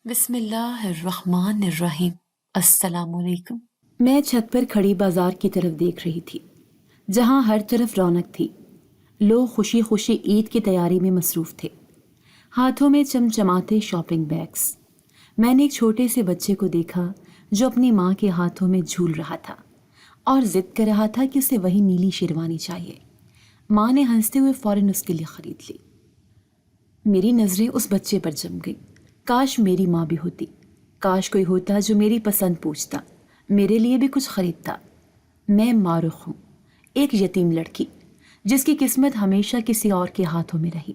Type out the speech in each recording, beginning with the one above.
بسم اللہ الرحمن الرحیم۔ السلام علیکم۔ میں چھت پر کھڑی بازار کی طرف دیکھ رہی تھی جہاں ہر طرف رونق تھی۔ لوگ خوشی خوشی عید کی تیاری میں مصروف تھے، ہاتھوں میں چمچماتے شاپنگ بیگس۔ میں نے ایک چھوٹے سے بچے کو دیکھا جو اپنی ماں کے ہاتھوں میں جھول رہا تھا اور ضد کر رہا تھا کہ اسے وہی نیلی شیروانی چاہیے۔ ماں نے ہنستے ہوئے فوراً اس کے لیے خرید لی۔ میری نظریں اس بچے پر جم گئی۔ کاش میری ماں بھی ہوتی، کاش کوئی ہوتا جو میری پسند پوچھتا، میرے لیے بھی کچھ خریدتا۔ میں ماروخ ہوں، ایک یتیم لڑکی جس کی قسمت ہمیشہ کسی اور کے ہاتھوں میں رہی۔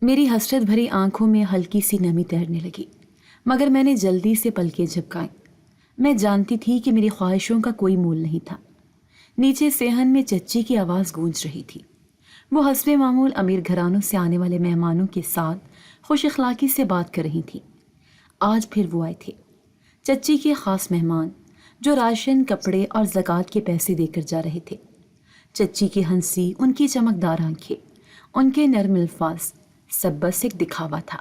میری حسرت بھری آنکھوں میں ہلکی سی نمی تیرنے لگی، مگر میں نے جلدی سے پلکیں جھپکائیں۔ میں جانتی تھی کہ میری خواہشوں کا کوئی مول نہیں تھا۔ نیچے صحن میں چچی کی آواز گونج رہی تھی۔ وہ حسب معمول امیر گھرانوں سے آنے والے مہمانوں کے ساتھ خوش اخلاقی سے بات کر رہی تھی۔ آج پھر وہ آئے تھے، چچی کے خاص مہمان جو راشن، کپڑے اور زکوٰۃ کے پیسے دے کر جا رہے تھے۔ چچی کی ہنسی، ان کی چمکدار آنکھیں، ان کے نرم الفاظ، سب بس ایک دکھاوا تھا۔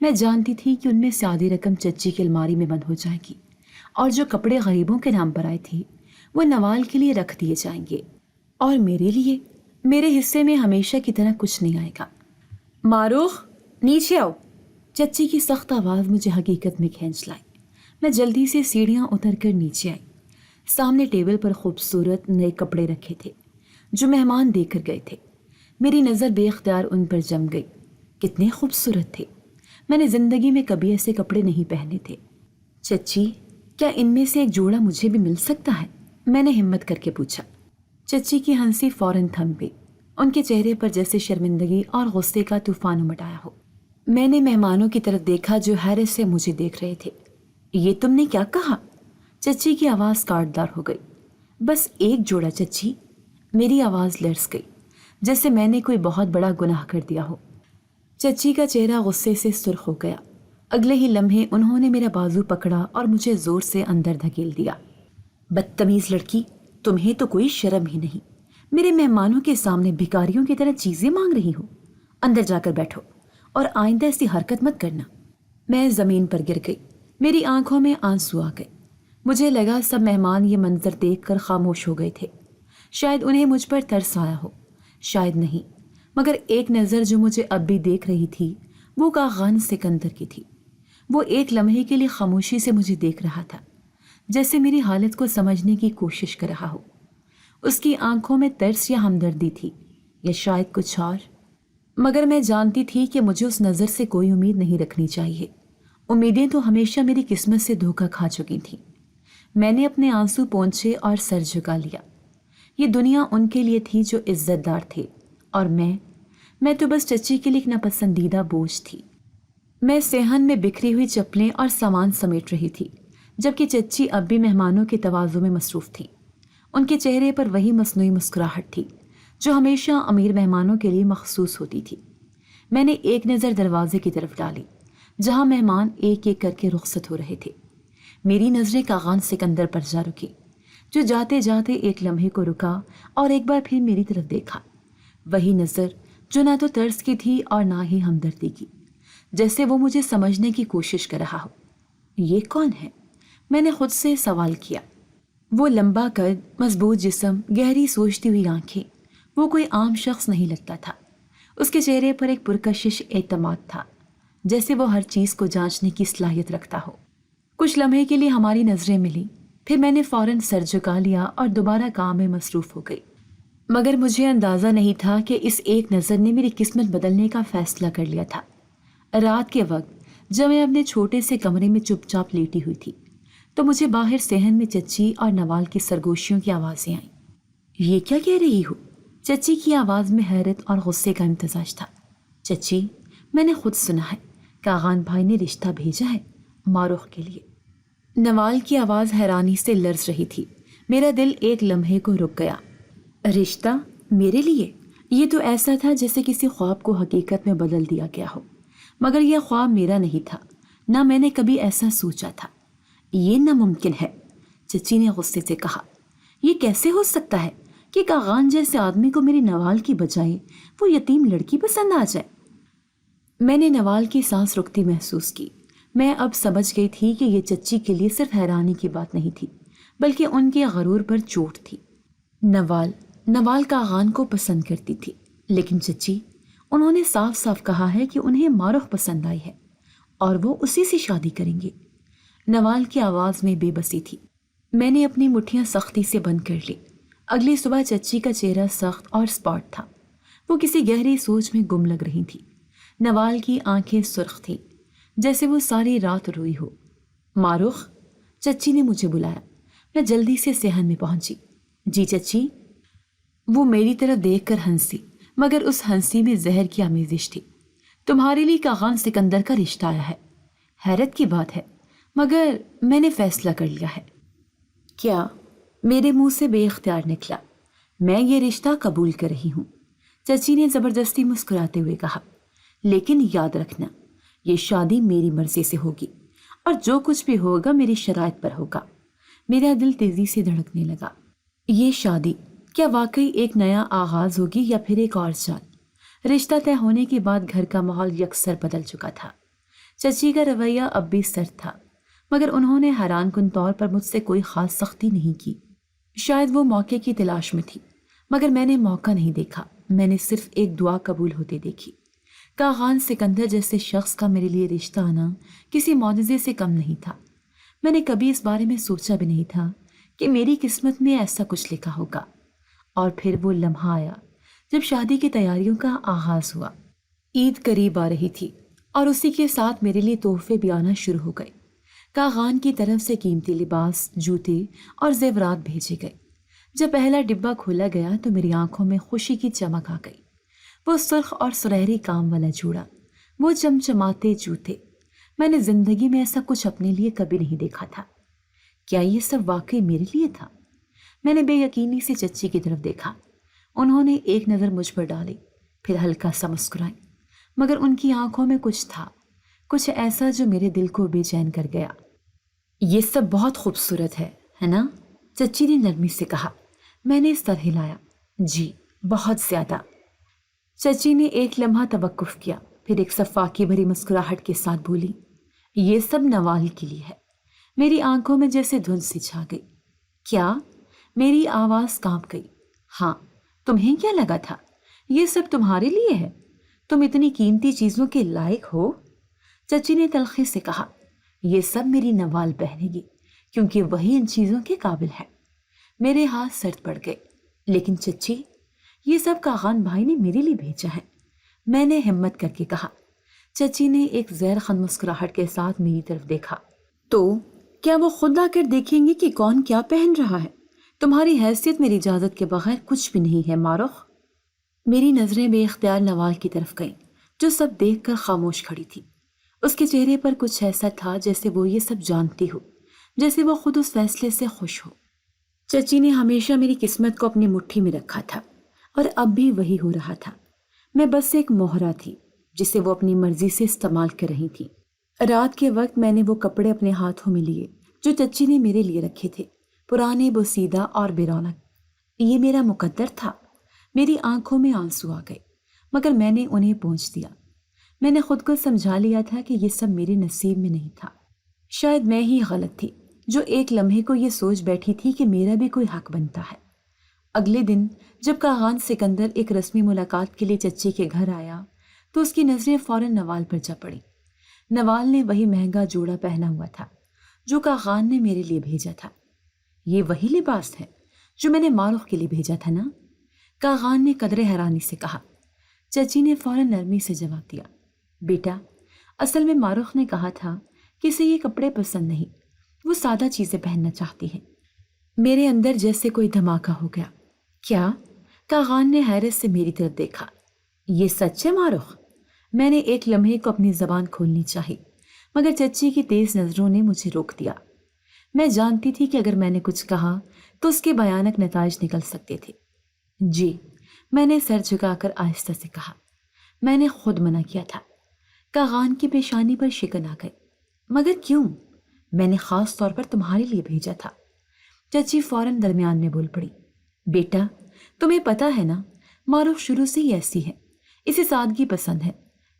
میں جانتی تھی کہ ان میں سے آدھی رقم چچی کی الماری میں بند ہو جائے گی اور جو کپڑے غریبوں کے نام پر آئے تھے وہ نوال کے لیے رکھ دیے جائیں گے، اور میرے لیے میرے حصے میں ہمیشہ کی طرح کچھ نہیں آئے گا۔ ماروخ، نیچے آؤ۔ چچی کی سخت آواز مجھے حقیقت میں کھینچ لائی۔ میں جلدی سے سیڑھیاں اتر کر نیچے آئی۔ سامنے ٹیبل پر خوبصورت نئے کپڑے رکھے تھے جو مہمان دے کر گئے تھے۔ میری نظر بے اختیار ان پر جم گئی۔ کتنے خوبصورت تھے، میں نے زندگی میں کبھی ایسے کپڑے نہیں پہنے تھے۔ چچی، کیا ان میں سے ایک جوڑا مجھے بھی مل سکتا ہے؟ میں نے ہمت کر کے پوچھا۔ چچی کی ہنسی فوراً تھم گئی، ان کے چہرے پر جیسے شرمندگی اور غصے کا طوفان امٹ آیا ہو۔ میں نے مہمانوں کی طرف دیکھا جو حیرت سے مجھے دیکھ رہے تھے۔ یہ تم نے کیا کہا؟ چچی کی آواز کاٹدار ہو گئی۔ بس ایک جوڑا چچی؟ میری آواز لرز گئی جیسے میں نے کوئی بہت بڑا گناہ کر دیا ہو۔ چچی کا چہرہ غصے سے سرخ ہو گیا۔ اگلے ہی لمحے انہوں نے میرا بازو پکڑا اور مجھے زور سے اندر دھکیل دیا۔ بدتمیز لڑکی، تمہیں تو کوئی شرم ہی نہیں، میرے مہمانوں کے سامنے بھکاریوں کی طرح چیزیں مانگ رہی ہو۔ اندر جا کر بیٹھو اور آئندہ ایسی حرکت مت کرنا۔ میں زمین پر گر گئی، میری آنکھوں میں آنسو آ گئے۔ مجھے لگا سب مہمان یہ منظر دیکھ کر خاموش ہو گئے تھے۔ شاید انہیں مجھ پر ترس آیا ہو، شاید نہیں، مگر ایک نظر جو مجھے اب بھی دیکھ رہی تھی وہ کاغان سکندر کی تھی۔ وہ ایک لمحے کے لیے خاموشی سے مجھے دیکھ رہا تھا، جیسے میری حالت کو سمجھنے کی کوشش کر رہا ہو۔ اس کی آنکھوں میں ترس یا ہمدردی تھی، یا شاید کچھ اور، مگر میں جانتی تھی کہ مجھے اس نظر سے کوئی امید نہیں رکھنی چاہیے۔ امیدیں تو ہمیشہ میری قسمت سے دھوکہ کھا چکی تھیں۔ میں نے اپنے آنسو پونچھے اور سر جھکا لیا۔ یہ دنیا ان کے لیے تھی جو عزت دار تھے، اور میں تو بس چچی کے لیے ایک ناپسندیدہ بوجھ تھی۔ میں صحن میں بکھری ہوئی چپلیں اور سامان سمیٹ رہی تھی، جبکہ چچی اب بھی مہمانوں کے تواضع میں مصروف تھی۔ ان کے چہرے پر وہی مصنوعی مسکراہٹ تھی جو ہمیشہ امیر مہمانوں کے لیے مخصوص ہوتی تھی۔ میں نے ایک نظر دروازے کی طرف ڈالی جہاں مہمان ایک ایک کر کے رخصت ہو رہے تھے۔ میری نظریں کاغان سکندر پر جا رکی، جو جاتے جاتے ایک لمحے کو رکا اور ایک بار پھر میری طرف دیکھا۔ وہی نظر جو نہ تو ترس کی تھی اور نہ ہی ہمدردی کی، جیسے وہ مجھے سمجھنے کی کوشش کر رہا ہو۔ یہ کون ہے؟ میں نے خود سے سوال کیا۔ وہ لمبا قد، مضبوط جسم، گہری سوچتی ہوئی آنکھیں، وہ کوئی عام شخص نہیں لگتا تھا۔ اس کے چہرے پر ایک پرکشش اعتماد تھا، جیسے وہ ہر چیز کو جانچنے کی صلاحیت رکھتا ہو۔ کچھ لمحے کے لیے ہماری نظریں ملی، پھر میں نے فوراً سر جھکا لیا اور دوبارہ کام میں مصروف ہو گئی۔ مگر مجھے اندازہ نہیں تھا کہ اس ایک نظر نے میری قسمت بدلنے کا فیصلہ کر لیا تھا۔ رات کے وقت جب میں اپنے چھوٹے سے کمرے میں چپ چاپ لیٹی ہوئی تھی تو مجھے باہر صحن میں چچی اور نوال کی سرگوشیوں کی آوازیں آئیں۔ یہ کیا کہہ رہی ہو؟ چچی کی آواز میں حیرت اور غصے کا امتزاج تھا۔ چچی، میں نے خود سنا ہے، کاغان بھائی نے رشتہ بھیجا ہے ماروخ کے لیے۔ نوال کی آواز حیرانی سے لرز رہی تھی۔ میرا دل ایک لمحے کو رک گیا۔ رشتہ میرے لیے؟ یہ تو ایسا تھا جیسے کسی خواب کو حقیقت میں بدل دیا گیا ہو، مگر یہ خواب میرا نہیں تھا، نہ میں نے کبھی ایسا سوچا تھا۔ یہ ناممکن ہے، چچی نے غصے سے کہا۔ یہ کیسے ہو سکتا ہے کہ کاغان جیسے آدمی کو میری نوال کی بجائے وہ یتیم لڑکی پسند آ جائے؟ میں نے نوال کی سانس رکتی محسوس کی۔ میں اب سمجھ گئی تھی کہ یہ چچی کے لیے صرف حیرانی کی بات نہیں تھی بلکہ ان کے غرور پر چوٹ تھی۔ نوال کاغان کو پسند کرتی تھی، لیکن چچی انہوں نے صاف صاف کہا ہے کہ انہیں ماروخ پسند آئی ہے اور وہ اسی سے شادی کریں گے۔ نوال کی آواز میں بے بسی تھی۔ میں نے اپنی مٹھیاں سختی سے بند کر لی۔ اگلی صبح چچی کا چہرہ سخت اور سپاٹ تھا، وہ کسی گہری سوچ میں گم لگ رہی تھی۔ نوال کی آنکھیں سرخ تھیں جیسے وہ ساری رات روئی ہو۔ ماروخ، چچی نے مجھے بلایا۔ میں جلدی سے صحن میں پہنچی۔ جی چچی۔ وہ میری طرف دیکھ کر ہنسی، مگر اس ہنسی میں زہر کی آمیزش تھی۔ تمہارے لیے کاغان سکندر کا رشتہ آیا ہے۔ حیرت کی بات ہے، مگر میں نے فیصلہ کر لیا ہے۔ کیا؟ میرے منہ سے بے اختیار نکلا۔ میں یہ رشتہ قبول کر رہی ہوں، چچی نے زبردستی مسکراتے ہوئے کہا، لیکن یاد رکھنا یہ شادی میری مرضی سے ہوگی اور جو کچھ بھی ہوگا میری شرائط پر ہوگا۔ میرا دل تیزی سے دھڑکنے لگا۔ یہ شادی کیا واقعی ایک نیا آغاز ہوگی یا پھر ایک اور چال؟ رشتہ طے ہونے کے بعد گھر کا ماحول یکسر بدل چکا تھا۔ چچی کا رویہ اب بھی سرد تھا، مگر انہوں نے حیران کن طور پر مجھ سے کوئی خاص سختی نہیں کی۔ شاید وہ موقع کی تلاش میں تھی، مگر میں نے موقع نہیں دیکھا، میں نے صرف ایک دعا قبول ہوتے دیکھی۔ کاغان سکندر جیسے شخص کا میرے لیے رشتہ آنا کسی معجزے سے کم نہیں تھا۔ میں نے کبھی اس بارے میں سوچا بھی نہیں تھا کہ میری قسمت میں ایسا کچھ لکھا ہوگا۔ اور پھر وہ لمحہ آیا جب شادی کی تیاریوں کا آغاز ہوا۔ عید قریب آ رہی تھی اور اسی کے ساتھ میرے لیے تحفے بھی آنا شروع ہو گئے۔ کاغان کی طرف سے قیمتی لباس، جوتے اور زیورات بھیجے گئے۔ جب پہلا ڈبہ کھولا گیا تو میری آنکھوں میں خوشی کی چمک آ گئی۔ وہ سرخ اور سنہری کام والا جوڑا، وہ چمچماتے جوتے، میں نے زندگی میں ایسا کچھ اپنے لیے کبھی نہیں دیکھا تھا۔ کیا یہ سب واقعی میرے لیے تھا؟ میں نے بے یقینی سے چچی کی طرف دیکھا۔ انہوں نے ایک نظر مجھ پر ڈالی، پھر ہلکا سا مسکرائیں، مگر ان کی آنکھوں میں کچھ تھا، کچھ ایسا جو میرے دل کو بے چین کر گیا۔ یہ سب بہت خوبصورت ہے نا؟ چچی نے نرمی سے کہا۔ میں نے سر ہلایا۔ جی، بہت زیادہ۔ چچی نے ایک لمحہ توقف کیا، پھر ایک صفاقی بھری مسکراہٹ کے ساتھ بولی، یہ سب نوال کے لیے ہے۔ میری آنکھوں میں جیسے دھند سی چھا گئی۔ کیا؟ میری آواز کانپ گئی۔ ہاں، تمہیں کیا لگا تھا یہ سب تمہارے لیے ہے؟ تم اتنی قیمتی چیزوں کے لائق ہو؟ چچی نے تلخی سے کہا، یہ سب میری نوال پہنے گی کیونکہ وہی ان چیزوں کے قابل ہے۔ میرے ہاتھ سرد پڑ گئے۔ لیکن چچی، یہ سب کاغان بھائی نے میرے لیے بھیجا ہے، میں نے ہمت کر کے کہا۔ چچی نے ایک زہر خند مسکراہٹ کے ساتھ میری طرف دیکھا۔ تو کیا وہ خود آ کر دیکھیں گے کہ کون کیا پہن رہا ہے؟ تمہاری حیثیت میری اجازت کے بغیر کچھ بھی نہیں ہے ماروخ۔ میری نظریں بے اختیار نوال کی طرف گئیں، جو سب دیکھ کر خاموش کھڑی تھی۔ اس کے چہرے پر کچھ ایسا تھا جیسے وہ یہ سب جانتی ہو، جیسے وہ خود اس فیصلے سے خوش ہو۔ چچی نے ہمیشہ میری قسمت کو اپنی مٹھی میں رکھا تھا اور اب بھی وہی ہو رہا تھا۔ میں بس ایک مہرہ تھی جسے وہ اپنی مرضی سے استعمال کر رہی تھی۔ رات کے وقت میں نے وہ کپڑے اپنے ہاتھوں میں لیے جو چچی نے میرے لیے رکھے تھے، پرانے، بوسیدہ اور بے رونق۔ یہ میرا مقدر تھا۔ میری آنکھوں میں آنسو آ گئے، مگر میں نے انہیں پونچھ دیا۔ میں نے خود کو سمجھا لیا تھا کہ یہ سب میرے نصیب میں نہیں تھا۔ شاید میں ہی غلط تھی جو ایک لمحے کو یہ سوچ بیٹھی تھی کہ میرا بھی کوئی حق بنتا ہے۔ اگلے دن جب کاغان سکندر ایک رسمی ملاقات کے لیے چچی کے گھر آیا تو اس کی نظریں فوراً نوال پر جا پڑیں۔ نوال نے وہی مہنگا جوڑا پہنا ہوا تھا جو کاغان نے میرے لیے بھیجا تھا۔ یہ وہی لباس ہے جو میں نے ماروخ کے لیے بھیجا تھا نا؟ کاغان نے قدرے حیرانی سے کہا۔ چچی نے فوراً نرمی سے جواب دیا، بیٹا، اصل میں ماروخ نے کہا تھا کہ اسے یہ کپڑے پسند نہیں، وہ سادہ چیزیں پہننا چاہتی ہے۔ میرے اندر جیسے کوئی دھماکہ ہو گیا۔ کیا؟ کاغان نے حیرت سے میری طرف دیکھا۔ یہ سچ ہے ماروخ؟ میں نے ایک لمحے کو اپنی زبان کھولنی چاہی، مگر چچی کی تیز نظروں نے مجھے روک دیا۔ میں جانتی تھی کہ اگر میں نے کچھ کہا تو اس کے بھیانک نتائج نکل سکتے تھے۔ جی، میں نے سر جھکا کر آہستہ سے کہا، میں نے خود منع کیا تھا۔ کاغان کی پیشانی پر شکن آ گئی۔ مگر کیوں؟ میں نے خاص طور پر تمہارے لیے بھیجا تھا۔ چچی فوراً درمیان میں بول پڑی، بیٹا، تمہیں پتا ہے نا، ماروخ شروع سے ہی ایسی ہے، اسے سادگی پسند ہے۔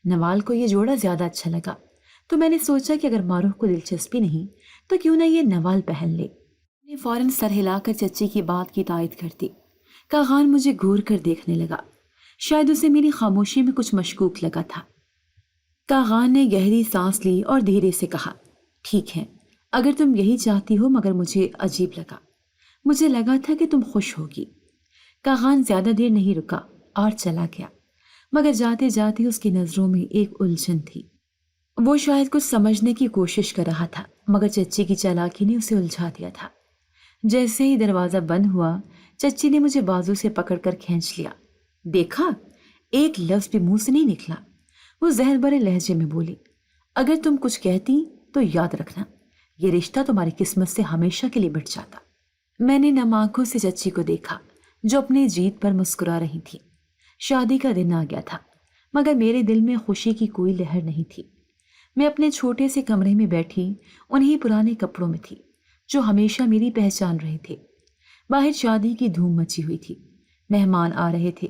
نوال کو یہ جوڑا زیادہ اچھا لگا تو میں نے سوچا کہ اگر معروف کو دلچسپی نہیں تو کیوں نہ یہ نوال پہن لے۔ میں نے فوراً سر ہلا کر چچی کی بات کی تائید کر دی۔ کاغان مجھے گھور کر دیکھنے لگا، شاید اسے میری خاموشی میں کچھ مشکوک لگا تھا۔ کاغان نے گہری سانس لی اور دھیرے سے کہا، ٹھیک ہے، اگر تم یہی چاہتی ہو، مگر مجھے عجیب لگا۔ مجھے لگا تھا کہ تم خوش ہوگی۔ کاغان زیادہ دیر نہیں رکا اور چلا گیا، مگر جاتے جاتے اس کی نظروں میں ایک الجھن تھی۔ وہ شاید کچھ سمجھنے کی کوشش کر رہا تھا، مگر چچی کی چالاکی نے اسے الجھا دیا تھا۔ جیسے ہی دروازہ بند ہوا، چچی نے مجھے بازو سے پکڑ کر کھینچ لیا۔ دیکھا، ایک لفظ بھی منہ سے نہیں نکلا۔ وہ زہر بھرے لہجے میں بولی، اگر تم کچھ کہتی تو یاد رکھنا، یہ رشتہ تمہاری قسمت سے ہمیشہ کے لیے مٹ جاتا۔ میں نے نم آنکھوں سے چچی کو دیکھا جو اپنی جیت پر مسکرا رہی تھی۔ شادی کا دن آ گیا تھا، مگر میرے دل میں خوشی کی کوئی لہر نہیں تھی۔ میں اپنے چھوٹے سے کمرے میں بیٹھی انہی پرانے کپڑوں میں تھی جو ہمیشہ میری پہچان رہے تھے۔ باہر شادی کی دھوم مچی ہوئی تھی، مہمان آ رہے تھے،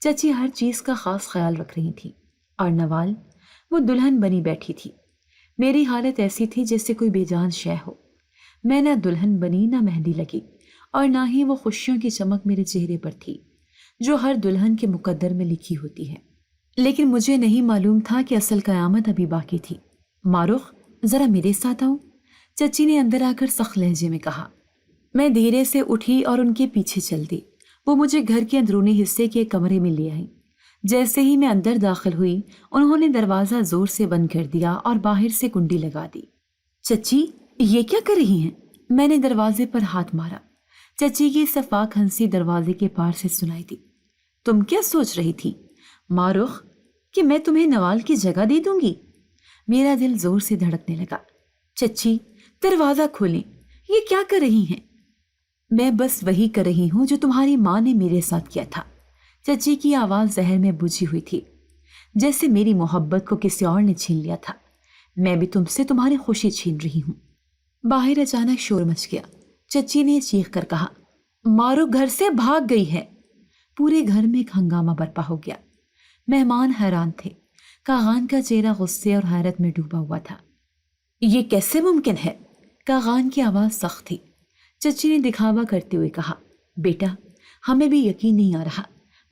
چچی ہر چیز کا خاص خیال رکھ رہی تھی، اور نوال، وہ دلہن بنی بیٹھی تھی۔ میری حالت ایسی تھی جیسے کوئی بے جان شے ہو۔ میں نہ دلہن بنی، نہ مہندی لگی، اور نہ ہی وہ خوشیوں کی چمک میرے چہرے پر تھی جو ہر دلہن کے مقدر میں لکھی ہوتی ہے۔ لیکن مجھے نہیں معلوم تھا کہ اصل قیامت ابھی باقی تھی۔ معروف، ذرا میرے ساتھ آؤ، چچی نے اندر آ کر سخت لہجے میں کہا۔ میں دھیرے سے اٹھی اور ان کے پیچھے چل دی۔ وہ مجھے گھر کے اندرونی حصے کے کمرے میں لے آئیں۔ جیسے ہی میں اندر داخل ہوئی، انہوں نے دروازہ زور سے بند کر دیا اور باہر سے کنڈی لگا دی۔ چچی، یہ کیا کر رہی ہیں؟ میں نے دروازے پر ہاتھ مارا۔ چچی کی صفاق ہنسی دروازے کے پار سے سنائی دی۔ تم کیا سوچ رہی تھی معروف، کہ میں تمہیں نوال کی جگہ دے دوں گی؟ میرا دل زور سے دھڑکنے لگا۔ چچی، دروازہ کھولیں، یہ کیا کر رہی ہیں؟ میں بس وہی کر رہی ہوں جو تمہاری ماں نے میرے ساتھ کیا تھا۔ چچی کی آواز زہر میں بجھی ہوئی تھی، جیسے میری محبت کو کسی اور نے چھین لیا تھا۔ میں بھی تم سے تمہاری خوشی چھین رہی ہوں۔ باہر اچانک شور مچ گیا۔ چچی نے چیخ کر کہا، مارو گھر سے بھاگ گئی ہے۔ پورے گھر میں ایک ہنگامہ برپا ہو گیا۔ مہمان حیران تھے۔ کاغان کا چہرہ غصے اور حیرت میں ڈوبا ہوا تھا۔ یہ کیسے ممکن ہے؟ کاغان کی آواز سخت تھی۔ چچی نے دکھاوا کرتے ہوئے کہا، بیٹا، ہمیں بھی یقین نہیں آ رہا،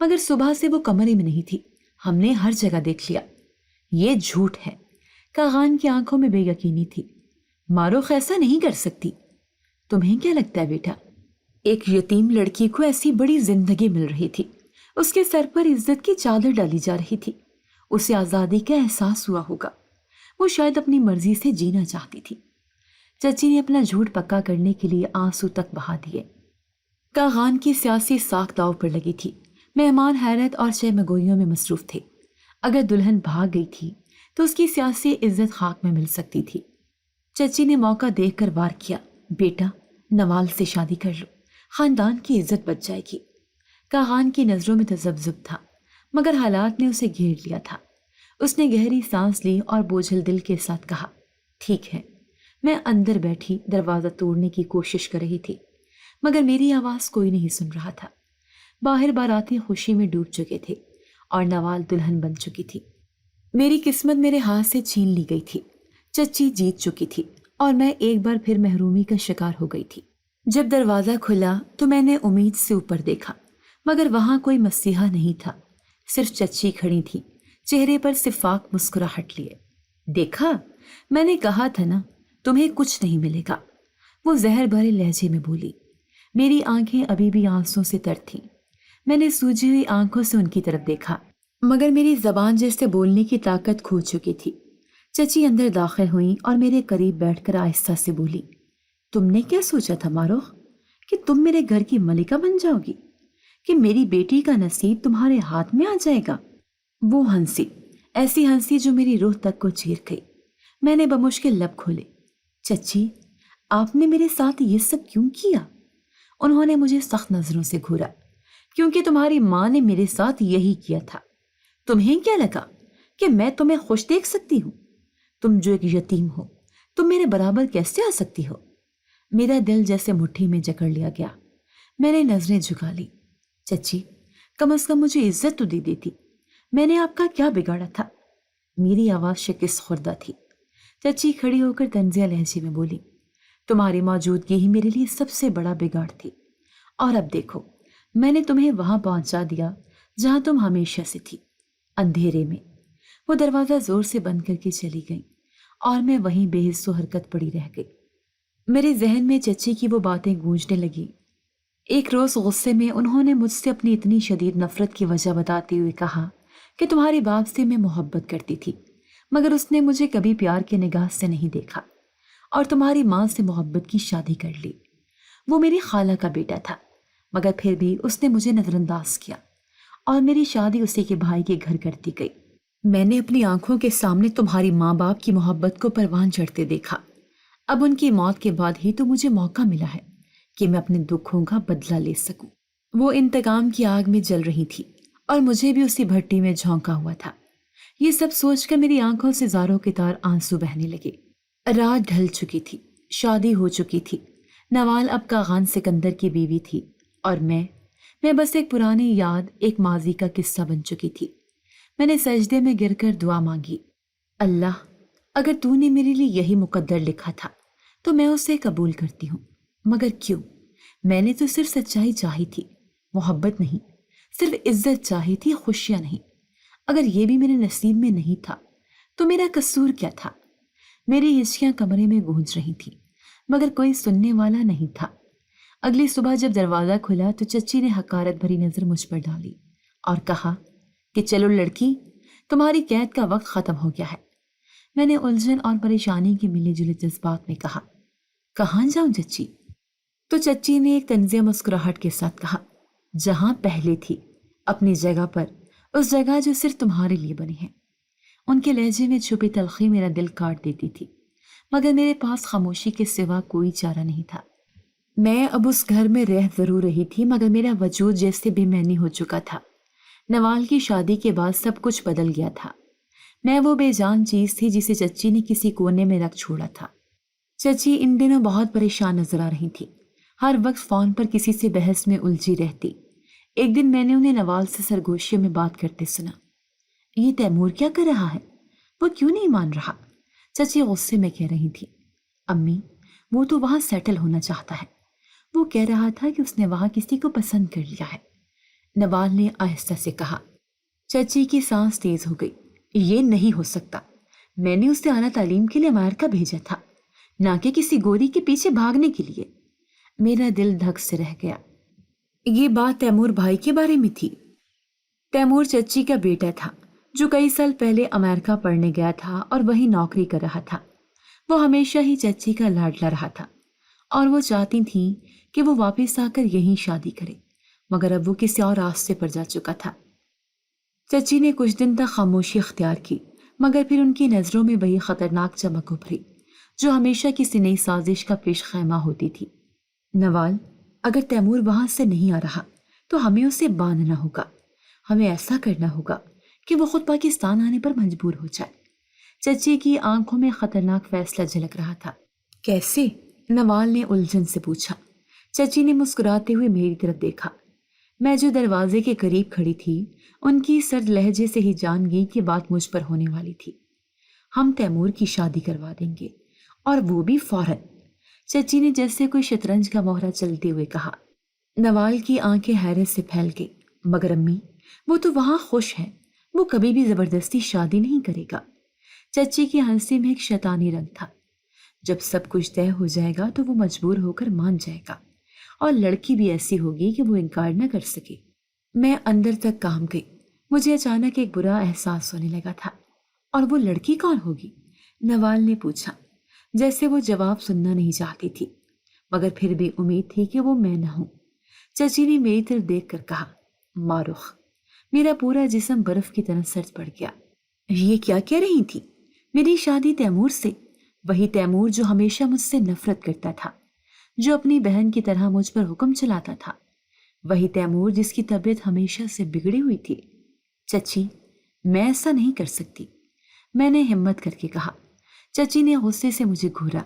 مگر صبح سے وہ کمرے میں نہیں تھی، ہم نے ہر جگہ دیکھ لیا۔ یہ جھوٹ ہے۔ کاغان کی آنکھوں میں بے یقینی تھی۔ معروف ایسا نہیں کر سکتی۔ تمہیں کیا لگتا ہے بیٹا؟ ایک یتیم لڑکی کو ایسی بڑی زندگی مل رہی تھی، اس کے سر پر عزت کی چادر ڈالی جا رہی تھی، اسے آزادی کا احساس ہوا ہوگا، وہ شاید اپنی مرضی سے جینا چاہتی تھی۔ چچی نے اپنا جھوٹ پکا کرنے کے لیے آنسو تک بہا دیے۔ کاغان کی سیاسی ساکھ داؤ پر لگی تھی۔ مہمان حیرت اور شرمگوئیوں میں مصروف تھے۔ اگر دلہن بھاگ گئی تھی تو اس کی سیاسی عزت خاک میں مل سکتی تھی۔ چچی نے موقع دیکھ کر وار کیا، بیٹا، نوال سے شادی کر لو، خاندان کی عزت بچ جائے گی۔ کاغان کی نظروں میں تذبذب تھا، مگر حالات نے اسے گھیر لیا تھا۔ اس نے گہری سانس لی اور بوجھل دل کے ساتھ کہا، ٹھیک ہے۔ میں اندر بیٹھی دروازہ توڑنے کی کوشش کر رہی تھی، مگر میری آواز کوئی نہیں سن رہا تھا۔ باہر باراتی خوشی میں ڈوب چکے تھے اور نوال دلہن بن چکی تھی۔ میری قسمت میرے ہاتھ سے چھین لی گئی تھی۔ چچی جیت چکی تھی اور میں ایک بار پھر محرومی کا شکار ہو گئی تھی۔ جب دروازہ کھلا تو میں نے امید سے اوپر دیکھا، مگر وہاں کوئی مسیحا نہیں تھا، صرف چچی کھڑی تھی، چہرے پر صفاق مسکراہٹ لیے۔ دیکھا، میں نے کہا تھا نا، تمہیں کچھ نہیں ملے گا، وہ زہر بھرے لہجے میں بولی۔ میری آنکھیں ابھی بھی آنسوں سے تر تھیں۔ میں نے سوجی ہوئی آنکھوں سے ان کی طرف دیکھا، مگر میری زبان جیسے بولنے کی طاقت کھو چکی تھی۔ چچی اندر داخل ہوئیں اور میرے قریب بیٹھ کر آہستہ سے بولی، تم نے کیا سوچا تھا معروف، کہ تم میرے گھر کی ملکہ بن جاؤ گی، کہ میری بیٹی کا نصیب تمہارے ہاتھ میں آ جائے گا؟ وہ ہنسی، ایسی ہنسی جو میری روح تک کو چیر گئی۔ میں نے بمشکل لب کھولے۔ چچی، آپ نے میرے ساتھ یہ سب کیوں کیا؟ انہوں نے مجھے سخت نظروں سے گھورا۔ کیونکہ تمہاری ماں نے میرے ساتھ یہی کیا تھا۔ تمہیں کیا لگا کہ میں تمہیں خوش دیکھ سکتی ہوں؟ تم جو ایک یتیم ہو، تم میرے برابر کیسے آ سکتی ہو؟ میرا دل جیسے مٹھی میں جکڑ لیا گیا۔ میں نے نظریں جھکا لی۔ چچی، کم از کم مجھے عزت تو دے دیتی، میں نے آپ کا کیا بگاڑا تھا؟ میری آواز شکست خوردہ تھی۔ چچی کھڑی ہو کر طنزیہ لہجے میں بولی، تمہاری موجودگی ہی میرے لیے سب سے بڑا بگاڑ تھی، اور اب دیکھو میں نے تمہیں وہاں پہنچا دیا جہاں تم ہمیشہ سے تھی، اندھیرے میں۔ وہ دروازہ زور سے بند کر کے چلی گئی اور میں وہیں بے حس و حرکت پڑی رہ گئی۔ میرے ذہن میں چچی کی وہ باتیں گونجنے لگی۔ ایک روز غصے میں انہوں نے مجھ سے اپنی اتنی شدید نفرت کی وجہ بتاتے ہوئے کہا کہ تمہارے باپ سے میں محبت کرتی تھی، مگر اس نے مجھے کبھی پیار کے نگاہ سے نہیں دیکھا، اور تمہاری ماں سے محبت کی شادی کر لی۔ وہ میری خالہ کا بیٹا تھا، مگر پھر بھی اس نے مجھے نظر انداز کیا اور میری شادی اسی کے بھائی کے گھر کر دی گئی۔ میں نے اپنی آنکھوں کے سامنے تمہاری ماں باپ کی محبت کو پروان چڑھتے دیکھا۔ اب ان کی موت کے بعد ہی تو مجھے موقع ملا ہے کہ میں اپنے دکھوں کا بدلہ لے سکوں۔ وہ انتقام کی آگ میں جل رہی تھی اور مجھے بھی اسی بھٹی میں جھونکا ہوا تھا۔ یہ سب سوچ کر میری آنکھوں سے زاروں کے تار آنسو بہنے لگے۔ رات ڈھل چکی تھی، شادی ہو چکی تھی، نوال اب کاغان سکندر کی بیوی تھی، اور میں بس ایک پرانی یاد، ایک ماضی کا قصہ بن چکی تھی۔ میں نے سجدے میں گر کر دعا مانگی، اللہ اگر تو نے میرے لیے یہی مقدر لکھا تھا تو میں اسے قبول کرتی ہوں، مگر کیوں؟ میں نے تو صرف سچائی چاہی تھی، محبت نہیں، صرف عزت چاہی تھی، خوشیاں نہیں۔ اگر یہ بھی میرے نصیب میں نہیں تھا تو میرا قصور کیا تھا؟ میری ہچکیاں کمرے میں گونج رہی تھیں، مگر کوئی سننے والا نہیں تھا۔ اگلی صبح جب دروازہ کھلا تو چچی نے حقارت بھری نظر مجھ پر ڈالی اور کہا کہ چلو لڑکی، تمہاری قید کا وقت ختم ہو گیا ہے۔ میں نے الجھن اور پریشانی کے ملے جلے جذبات میں کہا، کہاں جاؤں چچی؟ تو چچی نے ایک طنزیہ مسکراہٹ کے ساتھ کہا، جہاں پہلے تھی، اپنی جگہ پر، اس جگہ جو صرف تمہارے لیے بنی ہے۔ ان کے لہجے میں چھپی تلخی میرا دل کاٹ دیتی تھی، مگر میرے پاس خاموشی کے سوا کوئی چارہ نہیں تھا۔ میں اب اس گھر میں رہ ضرور رہی تھی، مگر میرا وجود جیسے بے معنی ہو چکا تھا۔ نوال کی شادی کے بعد سب کچھ بدل گیا تھا۔ میں وہ بے جان چیز تھی جسے چچی نے کسی کونے میں رکھ چھوڑا تھا۔ چچی ان دنوں بہت پریشان نظر آ رہی تھی، ہر وقت فون پر کسی سے بحث میں الجھی رہتی۔ ایک دن میں نے انہیں نوال سے سرگوشیوں میں بات کرتے سنا۔ یہ تیمور کیا کر رہا ہے؟ وہ کیوں نہیں مان رہا؟ چچی غصے میں کہہ رہی تھی، امی وہ تو وہاں سیٹل ہونا چاہتا ہے، وہ کہہ رہا تھا کہ اس نے وہاں کسی کو پسند کر لیا ہے۔ نوال نے آہستہ سے کہا۔ چچی کی سانس تیز ہو گئی، یہ نہیں ہو سکتا، میں نے اسے اعلیٰ تعلیم کے لیے امریکہ بھیجا تھا، نہ کہ کسی گوری کے پیچھے بھاگنے کے لیے۔ میرا دل دھک سے رہ گیا۔ یہ بات تیمور بھائی کے بارے میں تھی؟ تیمور چچی کا بیٹا تھا جو کئی سال پہلے امریکہ پڑھنے گیا تھا اور وہیں نوکری کر رہا تھا۔ وہ ہمیشہ ہی چچی کا لاڈلا رہا تھا اور وہ چاہتی تھیں کہ وہ واپس آ کر یہیں شادی کرے، مگر اب وہ کسی اور راستے پر جا چکا تھا۔ چچی نے کچھ دن تک خاموشی اختیار کی، مگر پھر ان کی نظروں میں وہی خطرناک چمک ابھری جو ہمیشہ کسی نئی سازش کا پیش خیمہ ہوتی تھی۔ نوال، اگر تیمور وہاں سے نہیں آ رہا تو ہمیں اسے باندھنا ہوگا، ہمیں ایسا کرنا ہوگا کہ وہ خود پاکستان آنے پر مجبور ہو جائے۔ چچی کی آنکھوں میں خطرناک فیصلہ جھلک رہا تھا۔ کیسے؟ نوال نے الجھن سے پوچھا۔ چچی نے مسکراتے ہوئے میری طرف دیکھا۔ میں جو دروازے کے قریب کھڑی تھی، ان کی سرد لہجے سے ہی جان گئی کہ بات مجھ پر ہونے والی تھی۔ ہم تیمور کی شادی کروا دیں گے، اور وہ بھی فوراً، چچی نے جیسے کوئی شطرنج کا مہرہ چلتے ہوئے کہا۔ نوال کی آنکھیں حیرت سے پھیل گئی، مگر امی وہ تو وہاں خوش ہے، وہ کبھی بھی زبردستی شادی نہیں کرے گا۔ چچی کی ہنسی میں ایک شیطانی رنگ تھا۔ جب سب کچھ طے ہو جائے گا تو وہ مجبور ہو کر مان جائے گا، اور لڑکی بھی ایسی ہوگی کہ وہ انکار نہ کر سکے۔ میں اندر تک کام گئی۔ مجھے اچانک ایک برا احساس ہونے لگا تھا۔ اور وہ لڑکی کون ہوگی؟ نوال نے پوچھا، جیسے وہ جواب سننا نہیں چاہتی تھی، مگر پھر بھی امید تھی کہ وہ میں نہ ہوں۔ چچی نے میری طرف دیکھ کر کہا، ماروخ۔ میرا پورا جسم برف کی طرح سرد پڑ گیا۔ یہ کیا کہہ رہی تھی؟ میری شادی تیمور سے؟ وہی تیمور جو ہمیشہ مجھ سے نفرت کرتا تھا، جو اپنی بہن کی طرح مجھ پر حکم چلاتا تھا، وہی تیمور جس کی طبیعت ہمیشہ سے بگڑی ہوئی تھی۔ چچی، میں ایسا نہیں کر سکتی، میں نے ہمت کر کے کہا۔ چچی نے غصے سے مجھے گھورا،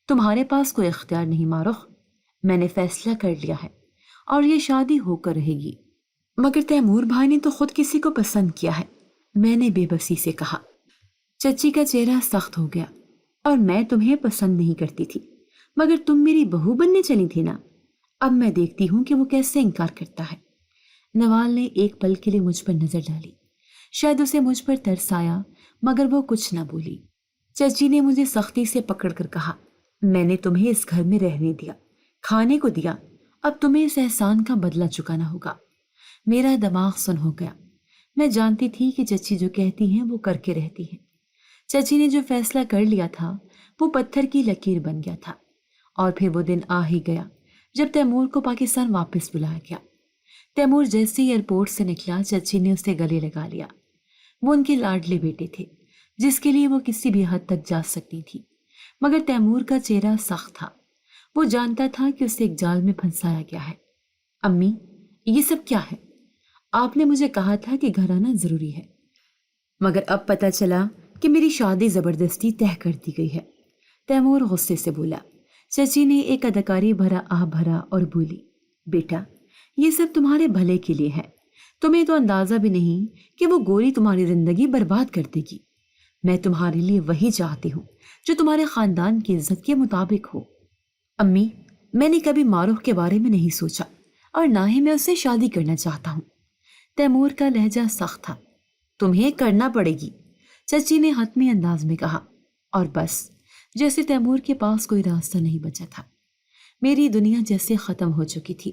تمہارے پاس کوئی اختیار نہیں ماروخ، میں نے فیصلہ کر لیا ہے اور یہ شادی ہو کر رہے گی۔ مگر تیمور بھائی نے تو خود کسی کو پسند کیا ہے، میں نے بے بسی سے کہا۔ چچی کا چہرہ سخت ہو گیا۔ اور میں تمہیں پسند نہیں کرتی تھی، مگر تم میری بہو بننے چلی تھی نا۔ اب میں دیکھتی ہوں کہ وہ کیسے انکار کرتا ہے۔ نوال نے ایک پل کے لیے مجھ پر نظر ڈالی، شاید اسے مجھ پر ترس آیا، مگر وہ کچھ نہ بولی۔ چچی نے مجھے سختی سے پکڑ کر کہا، میں نے تمہیں اس گھر میں رہنے دیا، کھانے کو دیا، اب تمہیں اس احسان کا بدلہ چکانا ہوگا۔ میرا دماغ سن ہو گیا۔ میں جانتی تھی کہ چچی جو کہتی ہیں وہ کر کے رہتی ہیں۔ چچی نے جو فیصلہ کر لیا تھا وہ پتھر کی لکیر بن گیا تھا۔ اور پھر وہ دن آ ہی گیا جب تیمور کو پاکستان واپس بلایا گیا۔ تیمور جیسے ہی ایئرپورٹ سے نکلا، چچی نے اسے گلے لگا لیا۔ وہ ان کے لاڈلے بیٹے تھے جس کے لیے وہ کسی بھی حد تک جا سکتی تھی، مگر تیمور کا چہرہ سخت تھا۔ وہ جانتا تھا کہ اسے ایک جال میں پھنسایا گیا ہے۔ امی، یہ سب کیا ہے؟ آپ نے مجھے کہا تھا کہ گھر آنا ضروری ہے، مگر اب پتہ چلا کہ میری شادی زبردستی طے کر دی گئی ہے۔ تیمور غصے سے بولا۔ چچی نے ایک اداکاری بھرا آہ بھرا اور بولی، بیٹا یہ سب تمہارے بھلے کے لیے ہے، تمہیں تو اندازہ بھی نہیں کہ وہ گوری تمہاری زندگی برباد کر دے گی۔ میں تمہارے لیے وہی چاہتی ہوں جو تمہارے خاندان کی عزت کے مطابق ہو۔ امی، میں نے کبھی معروف کے بارے میں نہیں سوچا اور نہ ہی میں اس سے شادی کرنا چاہتا ہوں۔ تیمور کا لہجہ سخت تھا۔ تمہیں کرنا پڑے گی، چچی نے حتمی انداز میں کہا، اور بس جیسے تیمور کے پاس کوئی راستہ نہیں بچا تھا۔ میری دنیا جیسے ختم ہو چکی تھی۔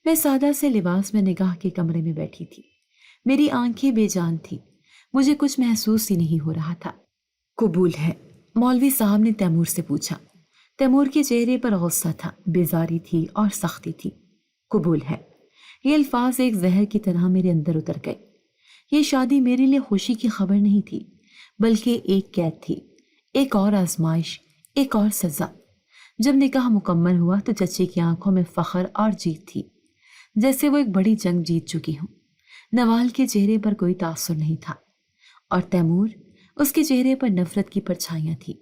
میں سادہ سے لباس میں نگاہ کے کمرے میں بیٹھی تھی۔ میری آنکھیں بے جان تھی، مجھے کچھ محسوس ہی نہیں ہو رہا تھا۔ قبول ہے؟ مولوی صاحب نے تیمور سے پوچھا۔ تیمور کے چہرے پر غصہ تھا، بیزاری تھی اور سختی تھی۔ قبول ہے۔ یہ الفاظ ایک زہر کی طرح میرے اندر اتر گئے۔ یہ شادی میرے لیے خوشی کی خبر نہیں تھی، بلکہ ایک قید تھی، ایک اور آزمائش، ایک اور سزا۔ جب نکاح مکمل ہوا تو چچی کی آنکھوں میں فخر اور جیت تھی، جیسے وہ ایک بڑی جنگ جیت چکی ہوں۔ نوال کے چہرے پر کوئی تاثر نہیں تھا، اور تیمور، اس کے چہرے پر نفرت کی پرچھائیاں تھیں۔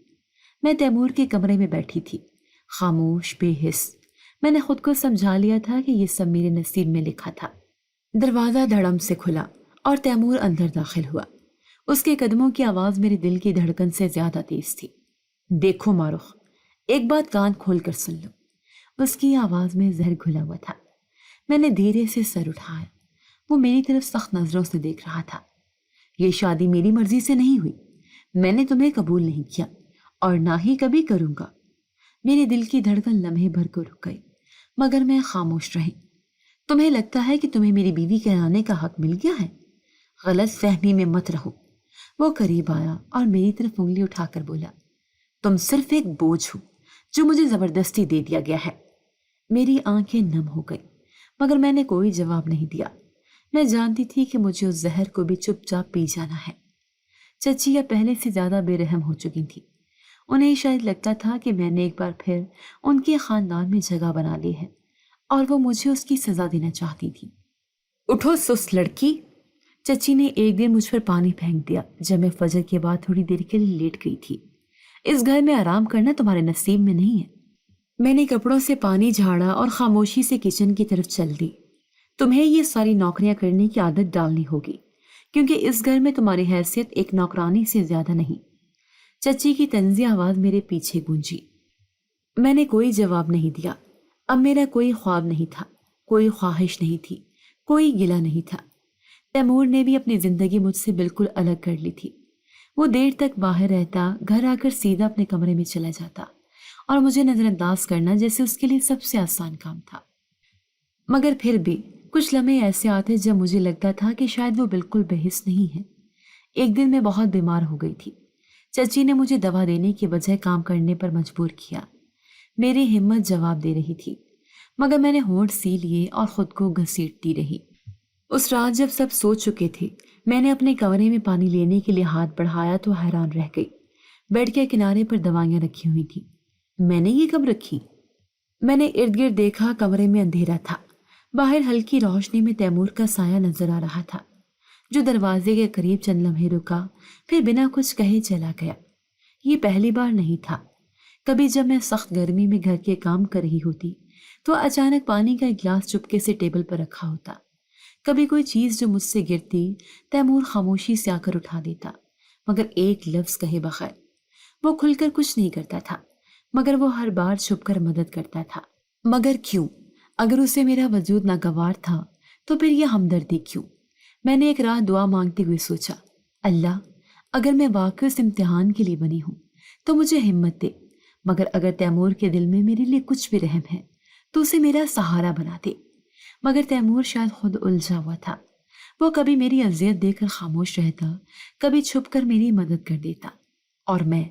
میں تیمور کے کمرے میں بیٹھی تھی، خاموش، بے حس۔ میں نے خود کو سمجھا لیا تھا کہ یہ سب میرے نصیب میں لکھا تھا۔ دروازہ دھڑم سے کھلا اور تیمور اندر داخل ہوا۔ اس کے قدموں کی آواز میرے دل کی دھڑکن سے زیادہ تیز تھی۔ دیکھو ماروخ، ایک بات کان کھول کر سن لو۔ اس کی آواز میں زہر گھلا ہوا تھا۔ میں نے دھیرے سے سر اٹھایا۔ وہ میری طرف سخت نظروں سے دیکھ رہا تھا۔ یہ شادی میری مرضی سے نہیں ہوئی، میں نے تمہیں قبول نہیں کیا اور نہ ہی کبھی کروں گا۔ میرے دل کی دھڑکن لمحے بھر کو رک گئی، مگر میں خاموش رہی۔ تمہیں لگتا ہے کہ تمہیں میری بیوی کہلانے کا حق مل گیا ہے؟ غلط فہمی میں مت رہو۔ وہ قریب آیا اور میری طرف انگلی اٹھا کر بولا، تم صرف ایک بوجھ ہو جو مجھے زبردستی دے دیا گیا ہے۔ میری آنکھیں نم ہو گئی، مگر میں نے کوئی جواب نہیں دیا۔ میں جانتی تھی کہ مجھے اس زہر کو بھی چپ چاپ پی جانا ہے۔ چچی اب پہلے سے زیادہ بے رحم ہو چکی تھی۔ انہیں شاید لگتا تھا کہ میں نے ایک بار پھر ان کے خاندان میں جگہ بنا لی ہے، اور وہ مجھے اس کی سزا دینا چاہتی تھی۔ اٹھو سست لڑکی، چچی نے ایک دن مجھ پر پانی پھینک دیا جب میں فجر کے بعد تھوڑی دیر کے لیے لیٹ گئی تھی۔ اس گھر میں آرام کرنا تمہارے نصیب میں نہیں ہے۔ میں نے کپڑوں سے پانی جھاڑا اور خاموشی سے کچن کی طرف چل دی۔ تمہیں یہ ساری نوکریاں کرنے کی عادت ڈالنی ہوگی، کیونکہ اس گھر میں تمہاری حیثیت ایک نوکرانی سے زیادہ نہیں۔ چچی کی طنزی آواز میرے پیچھے گونجی۔ میں نے کوئی جواب نہیں دیا۔ اب میرا کوئی خواب نہیں تھا، کوئی خواہش نہیں تھی، کوئی گلہ نہیں تھا۔ تیمور نے بھی اپنی زندگی مجھ سے بالکل الگ کر لی تھی۔ وہ دیر تک باہر رہتا، گھر آ کر سیدھا اپنے کمرے میں چلا جاتا، اور مجھے نظر انداز کرنا جیسے اس کے لیے سب سے آسان کام تھا۔ مگر پھر بھی کچھ لمحے ایسے آتے جب مجھے لگتا تھا کہ شاید وہ بالکل بے حس نہیں ہے۔ ایک دن میں بہت بیمار ہو گئی تھی۔ چچی نے مجھے دوا دینے کے بجائے کام کرنے پر مجبور کیا۔ میری ہمت جواب دے رہی تھی، مگر میں نے ہونٹ سی لیے اور خود کو گھسیٹتی رہی۔ اس رات جب سب سو چکے تھے، میں نے اپنے کمرے میں پانی لینے کے لیے ہاتھ بڑھایا تو حیران رہ گئی۔ بیڈ کے کنارے پر دوائیاں رکھی ہوئی تھیں۔ میں نے یہ کب رکھی؟ میں نے ارد گرد دیکھا، کمرے میں اندھیرا تھا۔ باہر ہلکی روشنی میں تیمور کا سایہ نظر آ رہا تھا، جو دروازے کے قریب چند لمحے رکا، پھر بنا کچھ کہے چلا گیا۔ یہ پہلی بار نہیں تھا۔ کبھی جب میں سخت گرمی میں گھر کے کام کر رہی ہوتی تو اچانک پانی کا ایک گلاس چپکے سے ٹیبل پر رکھا ہوتا۔ کبھی کوئی چیز جو مجھ سے گرتی، تیمور خاموشی سے آ کر اٹھا دیتا، مگر ایک لفظ کہے بغیر۔ وہ کھل کر کچھ نہیں کرتا تھا، مگر وہ ہر بار چھپ کر مدد کرتا تھا۔ مگر کیوں؟ اگر اسے میرا وجود ناگوار تھا تو پھر یہ ہمدردی کیوں؟ میں نے ایک رات دعا مانگتے ہوئے سوچا، اللہ اگر میں واقعی اس امتحان کے لیے بنی ہوں تو مجھے ہمت دے، مگر اگر تیمور کے دل میں میرے لیے کچھ بھی رحم ہے تو اسے میرا سہارا بنا دے۔ مگر تیمور شاید خود الجھا ہوا تھا، وہ کبھی میری اذیت دے کر خاموش رہتا، کبھی چھپ کر میری مدد کر دیتا، اور میں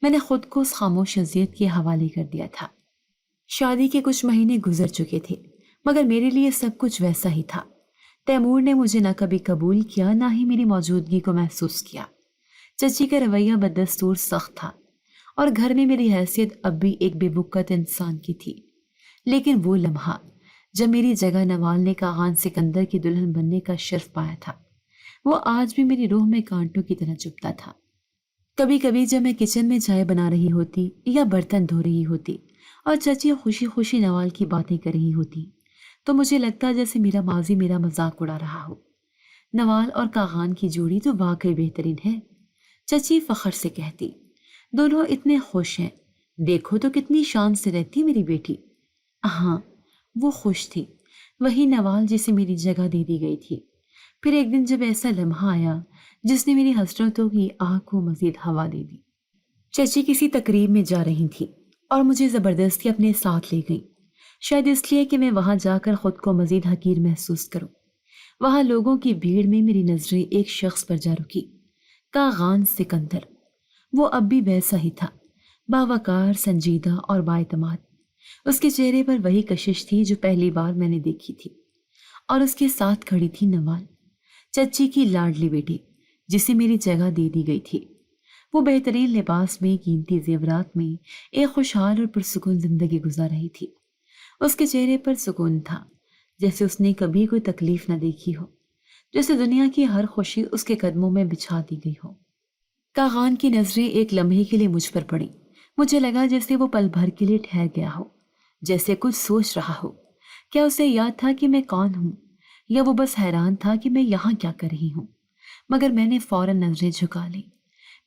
نے خود کو اس خاموش اذیت کے حوالے کر دیا تھا۔ شادی کے کچھ مہینے گزر چکے تھے، مگر میرے لیے سب کچھ ویسا ہی تھا۔ تیمور نے مجھے نہ کبھی قبول کیا، نہ ہی میری موجودگی کو محسوس کیا۔ چچی کا رویہ بدستور سخت تھا، اور گھر میں میری حیثیت اب بھی ایک بے وقت انسان کی تھی۔ لیکن وہ لمحہ جب میری جگہ نوال نے کاغان سکندر کی دلہن بننے کا شرف پایا تھا، وہ آج بھی میری روح میں کانٹوں کی طرح چبھتا تھا۔ کبھی کبھی جب میں کچن میں چائے بنا رہی ہوتی یا برتن دھو رہی ہوتی اور چچی خوشی خوشی نوال کی باتیں کر رہی ہوتی، تو مجھے لگتا جیسے میرا ماضی میرا مذاق اڑا رہا ہو۔ نوال اور کاغان کی جوڑی تو واقعی بہترین ہے، چچی فخر سے کہتی۔ دونوں اتنے خوش ہیں، دیکھو تو کتنی شان سے رہتی میری بیٹی۔ ہاں، وہ خوش تھی، وہی نوال جسے میری جگہ دے دی گئی تھی۔ پھر ایک دن جب ایسا لمحہ آیا جس نے میری حسرتوں کی آہ کو مزید ہوا دے دی۔ چچی کسی تقریب میں جا رہی تھی اور مجھے زبردستی اپنے ساتھ لے گئی، شاید اس لیے کہ میں وہاں جا کر خود کو مزید حقیر محسوس کروں۔ وہاں لوگوں کی بھیڑ میں میری نظریں ایک شخص پر جا رکی، کاغان سکندر۔ وہ اب بھی ویسا ہی تھا، باوقار، سنجیدہ اور بااعتماد۔ اس کے چہرے پر وہی کشش تھی جو پہلی بار میں نے دیکھی تھی، اور اس کے ساتھ کھڑی تھی نوال، چچی کی لاڈلی بیٹی، جسے میری جگہ دے دی گئی تھی۔ وہ بہترین لباس میں، قیمتی زیورات میں ایک خوشحال اور پرسکون زندگی گزار رہی تھی۔ اس کے چہرے پر سکون تھا، جیسے اس نے کبھی کوئی تکلیف نہ دیکھی ہو، جیسے دنیا کی ہر خوشی اس کے قدموں میں بچھا دی گئی ہو۔ کاغان کی نظریں ایک لمحے کے لیے مجھ پر پڑیں۔ مجھے لگا جیسے وہ پل بھر کے لیے ٹھہر گیا ہو، جیسے کچھ سوچ رہا ہو۔ کیا اسے یاد تھا کہ میں کون ہوں، یا وہ بس حیران تھا کہ میں یہاں کیا کر رہی ہوں؟ مگر میں نے فوراً نظریں جھکا لیں۔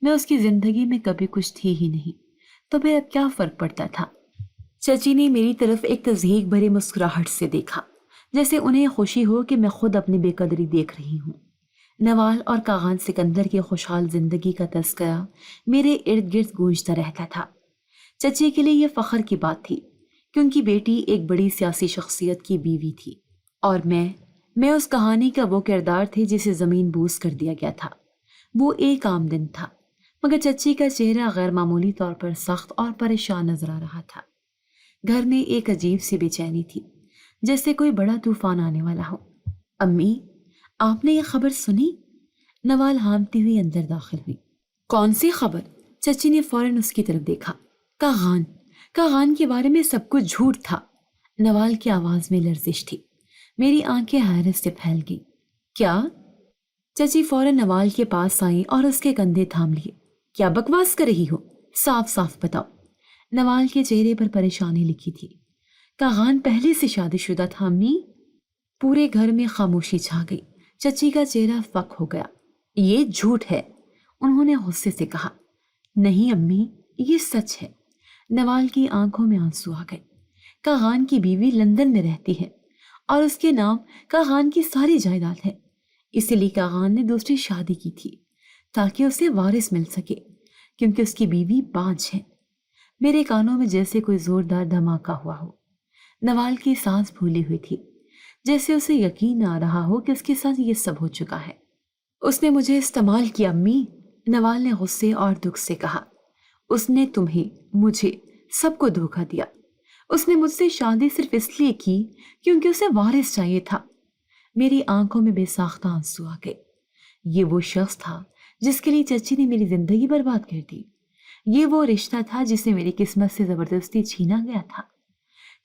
میں اس کی زندگی میں کبھی کچھ تھی ہی نہیں، تو پھر اب کیا فرق پڑتا تھا؟ چچی نے میری طرف ایک تضحیک بھری مسکراہٹ سے دیکھا، جیسے انہیں خوشی ہو کہ میں خود اپنی بے قدری دیکھ رہی ہوں۔ نوال اور کاغان سکندر کی خوشحال زندگی کا تذکرہ میرے ارد گرد گونجتا رہتا تھا۔ چچی کے لیے یہ فخر کی بات تھی کہ ان کی بیٹی ایک بڑی سیاسی شخصیت کی بیوی تھی، اور میں اس کہانی کا وہ کردار تھی جسے زمین بوس کر دیا گیا تھا۔ وہ ایک عام دن تھا، مگر چچی کا چہرہ غیر معمولی طور پر سخت اور پریشان نظر آ رہا تھا۔ گھر میں ایک عجیب سی بے چینی تھی، جیسے کوئی بڑا طوفان آنے والا ہو۔ امی، آپ نے یہ خبر سنی؟ نوال ہامتی ہوئی اندر داخل ہوئی۔ کون سی خبر؟ چچی نے فوراً اس کی طرف دیکھا۔ کاغان کے بارے میں سب کچھ جھوٹ تھا۔ نوال کی آواز میں لرزش تھی۔ میری آنکھیں حیرت سے پھیل گئی۔ کیا؟ چچی فوراً نوال کے پاس آئی اور اس کے کندھے تھام لیے۔ کیا بکواس کر رہی ہو؟ صاف صاف بتاؤ۔ نوال کے چہرے پر پریشانی لکھی تھی۔ کاغان پہلے سے شادی شدہ تھا امی۔ پورے گھر میں خاموشی چھا گئی۔ چچی کا چہرہ فک ہو گیا۔ یہ جھوٹ ہے، انہوں نے غصے سے کہا۔ نہیں امی، یہ سچ ہے۔ نوال کی آنکھوں میں آنسو آ گئے۔ کاغان کی بیوی لندن میں رہتی ہے، اور اس کے نام کاغان کی ساری جائیداد ہے۔ اسی لیے کاغان نے دوسری شادی کی تھی، تاکہ اسے وارث مل سکے، کیونکہ اس کی بیوی بانجھ ہے۔ میرے کانوں میں جیسے کوئی زوردار دھماکہ ہوا ہو۔ نوال کی سانس پھولی ہوئی تھی، جیسے اسے یقین آ رہا ہو کہ اس کے ساتھ یہ سب ہو چکا ہے۔ اس نے مجھے استعمال کیا امی، نوال نے غصے اور دکھ سے کہا۔ اس نے تمہیں، مجھے، سب کو دھوکہ دیا۔ اس نے مجھ سے شادی صرف اس لیے کی کیونکہ اسے وارث چاہیے تھا۔ میری آنکھوں میں بے ساختہ آنسو آ گئے۔ یہ وہ شخص تھا جس کے لیے چچی نے میری زندگی برباد کر دی۔ یہ وہ رشتہ تھا جسے میری قسمت سے زبردستی چھینا گیا تھا۔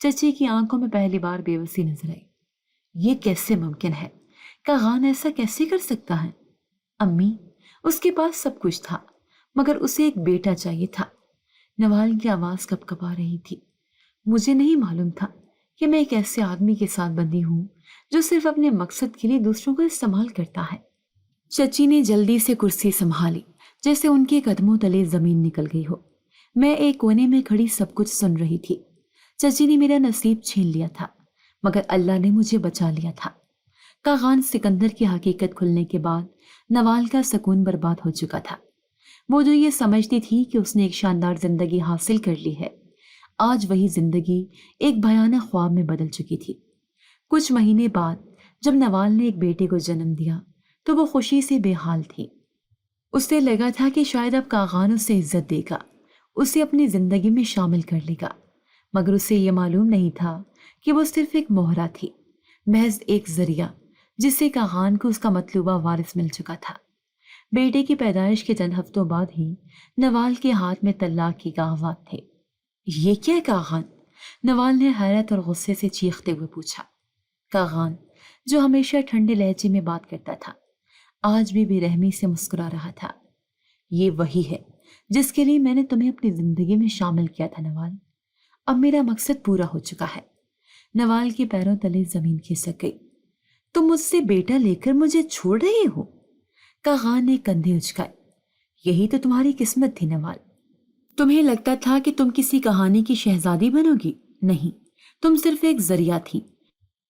چچی کی آنکھوں میں پہلی بار بے بسی نظر آئی۔ یہ کیسے ممکن ہے؟ کاغان ایسا کیسے کر سکتا ہے؟ امی، اس کے پاس سب کچھ تھا، مگر اسے ایک بیٹا چاہیے تھا۔ نوال کی آواز کپ کپا رہی تھی۔ مجھے نہیں معلوم تھا کہ میں ایک ایسے آدمی کے ساتھ بندھی ہوں جو صرف اپنے مقصد کے لیے دوسروں کو استعمال کرتا ہے۔ چچی نے جلدی سے کرسی سنبھالی۔ جیسے ان کے قدموں تلے زمین نکل گئی ہو۔ میں ایک کونے میں کھڑی سب کچھ سن رہی تھی۔ چچی نے میرا نصیب چھین لیا تھا، مگر اللہ نے مجھے بچا لیا تھا۔ کاغان سکندر کی حقیقت کھلنے کے بعد نوال کا سکون برباد ہو چکا تھا۔ وہ جو یہ سمجھتی تھی کہ اس نے ایک شاندار زندگی حاصل کر لی ہے، آج وہی زندگی ایک بھیانک خواب میں بدل چکی تھی۔ کچھ مہینے بعد جب نوال نے ایک بیٹے کو جنم دیا تو وہ خوشی سے بے حال تھی۔ اسے لگا تھا کہ شاید اب کاغان اسے عزت دے گا، اسے اپنی زندگی میں شامل کر لے گا، مگر اسے یہ معلوم نہیں تھا کہ وہ صرف ایک مہرہ تھی، محض ایک ذریعہ جس سے کاغان کو اس کا مطلوبہ وارث مل چکا تھا۔ بیٹے کی پیدائش کے چند ہفتوں بعد ہی نوال کے ہاتھ میں طلاق کی کاغذات تھے۔ یہ کیا ہے کاغان؟ نوال نے حیرت اور غصے سے چیختے ہوئے پوچھا۔ کاغان، جو ہمیشہ ٹھنڈے لہجے میں بات کرتا تھا، آج بھی بے رحمی سے مسکرا رہا تھا۔ یہ وہی ہے جس کے لیے میں نے تمہیں اپنی زندگی میں شامل کیا تھا نوال۔ اب میرا مقصد پورا ہو چکا ہے۔ نوال کے پیروں تلے زمین کھسک گئی۔ تم مجھ سے بیٹا لے کر مجھے چھوڑ رہے ہو؟ کاغان نے کندھے اچکائے۔ یہی تو تمہاری قسمت تھی نوال۔ تمہیں لگتا تھا کہ تم کسی کہانی کی شہزادی بنو گی؟ نہیں، تم صرف ایک ذریعہ تھی۔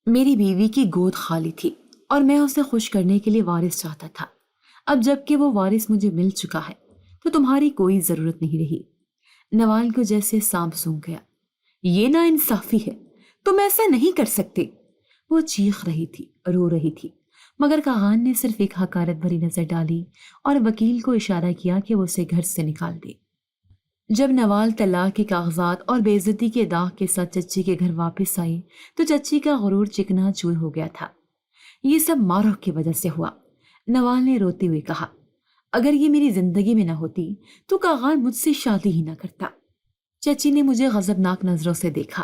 میری بیوی کی گود خالی تھی اور میں اسے خوش کرنے کے لیے وارث چاہتا تھا۔ اب جب کہ وہ وارث مجھے مل چکا ہے تو تمہاری کوئی ضرورت نہیں رہی۔ نوال کو جیسے سانپ سونگھ گیا۔ یہ نا انصافی ہے، تم ایسا نہیں کر سکتے۔ وہ چیخ رہی تھی، رو رہی تھی، مگر کاغان نے صرف ایک حقارت بھری نظر ڈالی اور وکیل کو اشارہ کیا کہ وہ اسے گھر سے نکال دے۔ جب نوال طلاق کے کاغذات اور بے عزتی کے داغ کے ساتھ چچی کے گھر واپس آئی تو چچی کا غرور چکنا چور ہو گیا تھا۔ یہ سب ماروح کی وجہ سے ہوا، نوال نے روتے ہوئے کہا۔ اگر یہ میری زندگی میں نہ ہوتی تو کاغان مجھ سے شادی ہی نہ کرتا۔ چچی نے مجھے غضبناک نظروں سے دیکھا،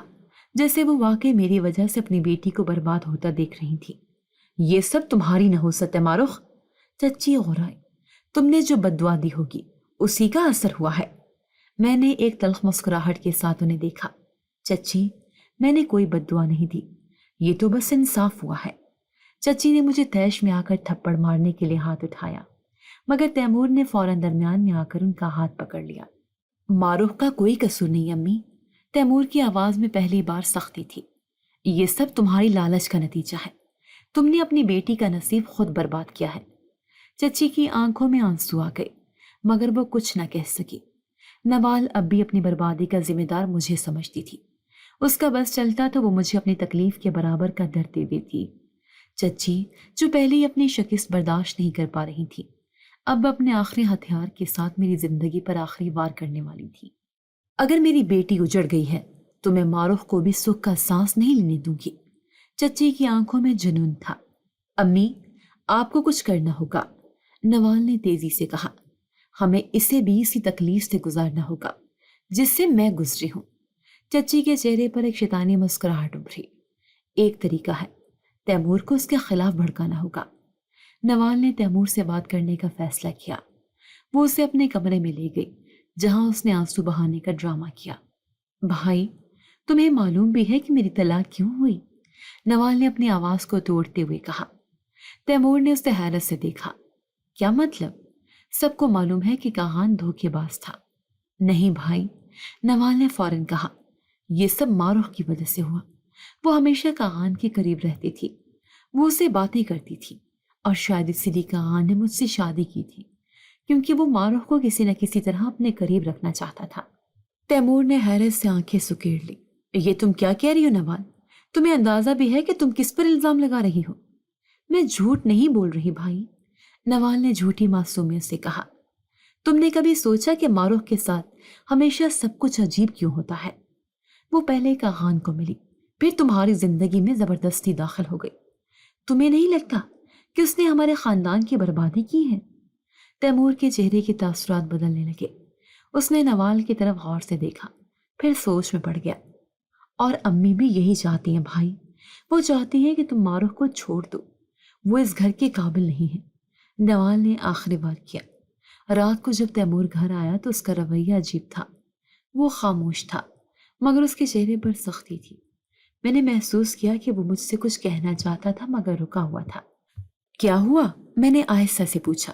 جیسے وہ واقعی میری وجہ سے اپنی بیٹی کو برباد ہوتا دیکھ رہی تھی۔ یہ سب تمہاری نحوست ہے ماروح، چچی غرائی۔ تم نے جو بددعا دی ہوگی اسی کا اثر ہوا ہے۔ میں نے ایک تلخ مسکراہٹ کے ساتھ انہیں دیکھا۔ چچی، میں نے کوئی بددعا نہیں دی، یہ تو بس انصاف ہوا ہے۔ چچی نے مجھے طیش میں آ کر تھپڑ مارنے کے لیے ہاتھ اٹھایا، مگر تیمور نے فوراً درمیان میں آ کر ان کا ہاتھ پکڑ لیا۔ ماروح کا کوئی قصور نہیں امی، تیمور کی آواز میں پہلی بار سختی تھی۔ یہ سب تمہاری لالچ کا نتیجہ ہے، تم نے اپنی بیٹی کا نصیب خود برباد کیا ہے۔ چچی کی آنکھوں میں آنسو آ گئے، مگر وہ کچھ نہ کہہ سکی۔ نوال اب بھی اپنی بربادی کا ذمہ دار مجھے سمجھتی تھی، اس کا بس چلتا تو وہ مجھے اپنی تکلیف کے برابر کا درد دے دیتی۔ چچی، جو پہلے ہی اپنی شکست برداشت نہیں کر پا رہی تھی، اب اپنے آخری ہتھیار کے ساتھ میری زندگی پر آخری وار کرنے والی تھی۔ اگر میری بیٹی اجڑ گئی ہے تو میں ماروح کو بھی سکھ کا سانس نہیں لینے دوں گی۔ چچی کی آنکھوں میں جنون تھا۔ امی، آپ کو کچھ کرنا ہوگا، نوال نے تیزی سے کہا۔ ہمیں اسے بھی اسی تکلیف سے گزارنا ہوگا جس سے میں گزری ہوں۔ چچی کے چہرے پر ایک شیطانی مسکراہٹ ابھری۔ ایک طریقہ ہے، تیمور کو اس کے خلاف بھڑکانا ہوگا۔ نوال نے تیمور سے بات کرنے کا فیصلہ کیا۔ وہ اسے اپنے کمرے میں لے گئی جہاں اس نے آنسو بہانے کا ڈرامہ کیا۔ بھائی، تمہیں معلوم بھی ہے کہ میری طلاق کیوں ہوئی؟ نوال نے اپنی آواز کو توڑتے ہوئے کہا۔ تیمور نے اسے حیرت سے دیکھا۔ کیا مطلب؟ سب کو معلوم ہے کہ کاغان دھوکے باز تھا۔ نہیں بھائی، نوال نے فوراً کہا، یہ سب ماروح کی وجہ سے ہوا۔ وہ ہمیشہ کاغان کے قریب رہتی تھی، وہ اسے باتیں کرتی تھی، اور شاید اسی لیے کاغان نے مجھ سے شادی کی تھی، کیونکہ وہ ماروح کو کسی نہ کسی طرح اپنے قریب رکھنا چاہتا تھا۔ تیمور نے حیرت سے آنکھیں سکیڑ لی۔ یہ تم کیا کہہ رہی ہو نوال؟ تمہیں اندازہ بھی ہے کہ تم کس پر الزام لگا رہی ہو؟ میں جھوٹ نہیں بول رہی بھائی، نوال نے جھوٹی معصومیت سے کہا۔ تم نے کبھی سوچا کہ ماروح کے ساتھ ہمیشہ سب کچھ عجیب کیوں ہوتا ہے؟ وہ پہلے کاغان کو ملی، پھر تمہاری زندگی میں زبردستی داخل ہو گئی۔ تمہیں نہیں لگتا کہ اس نے ہمارے خاندان کی بربادی کی ہے؟ تیمور کے چہرے کے تاثرات بدلنے لگے۔ اس نے نوال کی طرف غور سے دیکھا، پھر سوچ میں پڑ گیا۔ اور امی بھی یہی چاہتی ہیں بھائی، وہ چاہتی ہیں کہ تم ماروح کو چھوڑ دو، وہ اس گھر کے قابل نہیں ہے۔ نوال نے آخری بار کیا۔ رات کو جب تیمور گھر آیا تو اس کا رویہ عجیب تھا، وہ خاموش تھا، مگر اس کے چہرے پر سختی تھی۔ میں نے محسوس کیا کہ وہ مجھ سے کچھ کہنا چاہتا تھا مگر رکا ہوا تھا۔ کیا ہوا؟ میں نے آہستہ سے پوچھا۔